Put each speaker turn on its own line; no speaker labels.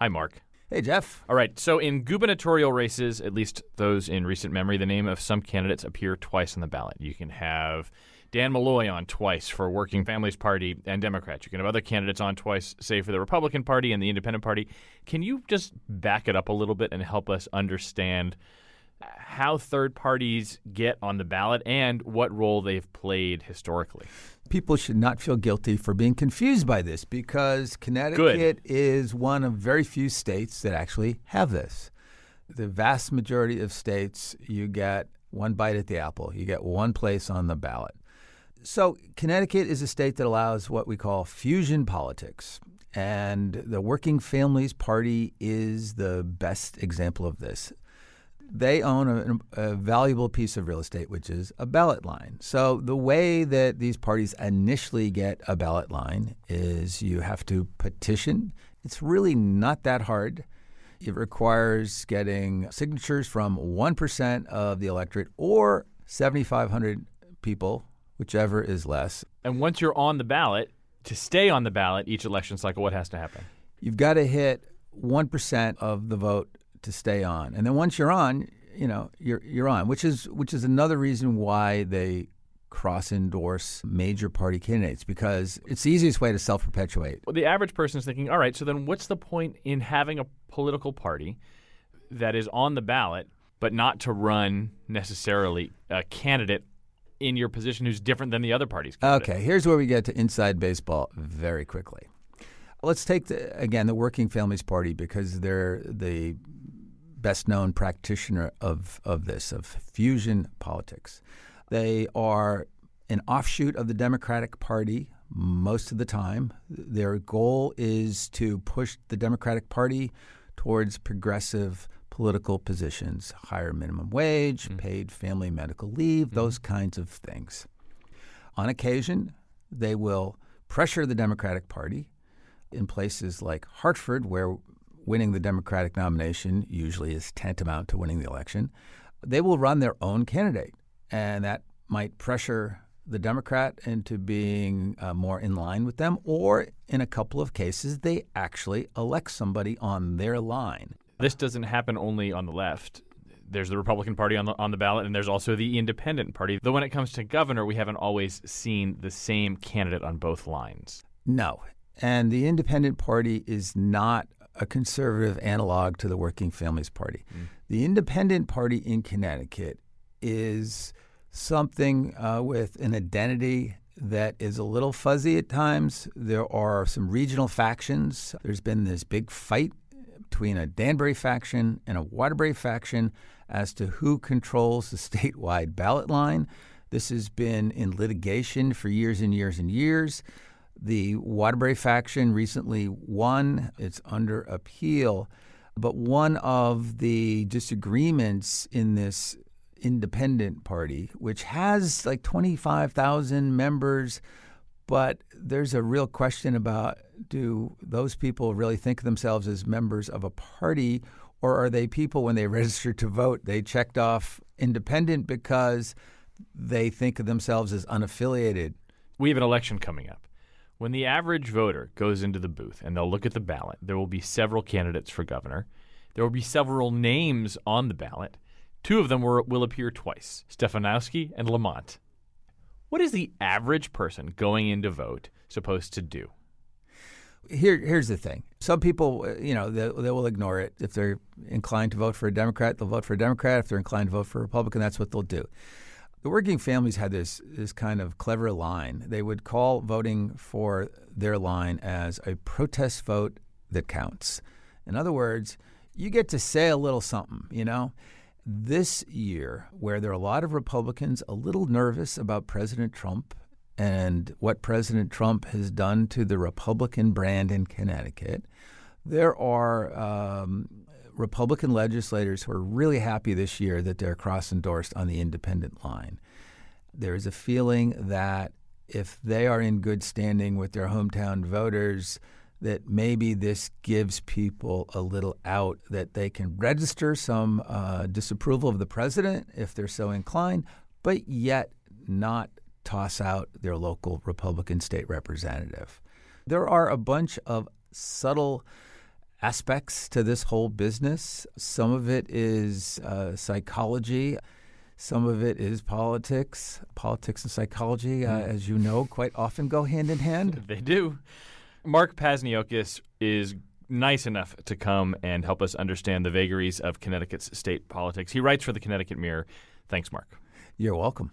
Hi, Mark.
Hey, Jeff.
All right, so in gubernatorial races, at least those in recent memory, the name of some candidates appear twice on the ballot. You can have Dan Malloy on twice for Working Families Party and Democrats. You can have other candidates on twice, say, for the Republican Party and the Independent Party. Can you just back it up a little bit and help us understand how third parties get on the ballot and what role they've played historically?
People should not feel guilty for being confused by this because Connecticut is one of very few states that actually have this. The vast majority of states, you get one bite at the apple. You get one place on the ballot. So Connecticut is a state that allows what we call fusion politics. And the Working Families Party is the best example of this. They own a valuable piece of real estate, which is a ballot line. So the way that these parties initially get a ballot line is you have to petition. It's really not that hard. It requires getting signatures from 1% of the electorate or 7,500 people, whichever is less.
And once you're on the ballot, to stay on the ballot each election cycle, what has to happen?
You've got to hit 1% of the vote to stay on. And then once you're on, you're on, which is another reason why they cross-endorse major party candidates, because it's the easiest way to self-perpetuate.
Well, the average person is thinking, all right, so then what's the point in having a political party that is on the ballot but not to run necessarily a candidate in your position who's different than the other party's candidate?
Okay, here's where we get to inside baseball very quickly. Let's take, the Working Families Party, because they're the best-known practitioner of fusion politics. They are an offshoot of the Democratic Party most of the time. Their goal is to push the Democratic Party towards progressive political positions, higher minimum wage, paid family medical leave, those kinds of things. On occasion, they will pressure the Democratic Party in places like Hartford, where winning the Democratic nomination usually is tantamount to winning the election. They will run their own candidate, and that might pressure the Democrat into being more in line with them, or in a couple of cases, they actually elect somebody on their line.
This doesn't happen only on the left. There's the Republican Party on the ballot, and there's also the Independent Party. Though when it comes to governor, we haven't always seen the same candidate on both lines.
No. And the Independent Party is not a conservative analog to the Working Families Party. The Independent Party in Connecticut is something with an identity that is a little fuzzy at times. There are some regional factions. There's been this big fight between a Danbury faction and a Waterbury faction as to who controls the statewide ballot line. This has been in litigation for years and years and years. The Waterbury faction recently won. It's under appeal. But one of the disagreements in this Independent Party, which has like 25,000 members, but there's a real question about, do those people really think of themselves as members of a party, or are they people, when they registered to vote, they checked off independent because they think of themselves as unaffiliated?
We have an election coming up. When the average voter goes into the booth and they'll look at the ballot, there will be several candidates for governor. There will be several names on the ballot. Two of them will appear twice, Stefanowski and Lamont. What is the average person going in to vote supposed to do?
Here's the thing. Some people, they will ignore it. If they're inclined to vote for a Democrat, they'll vote for a Democrat. If they're inclined to vote for a Republican, that's what they'll do. The Working Families had this kind of clever line. They would call voting for their line as a protest vote that counts. In other words, you get to say a little something, This year, where there are a lot of Republicans a little nervous about President Trump and what President Trump has done to the Republican brand in Connecticut, there are Republican legislators who are really happy this year that they're cross-endorsed on the independent line. There is a feeling that if they are in good standing with their hometown voters, that maybe this gives people a little out, that they can register some disapproval of the president if they're so inclined, but yet not toss out their local Republican state representative. There are a bunch of subtle aspects to this whole business. Some of it is psychology. Some of it is politics. Politics and psychology, as you know, quite often go hand in hand.
They do. Mark Pasniokis is nice enough to come and help us understand the vagaries of Connecticut's state politics. He writes for the Connecticut Mirror. Thanks, Mark.
You're welcome.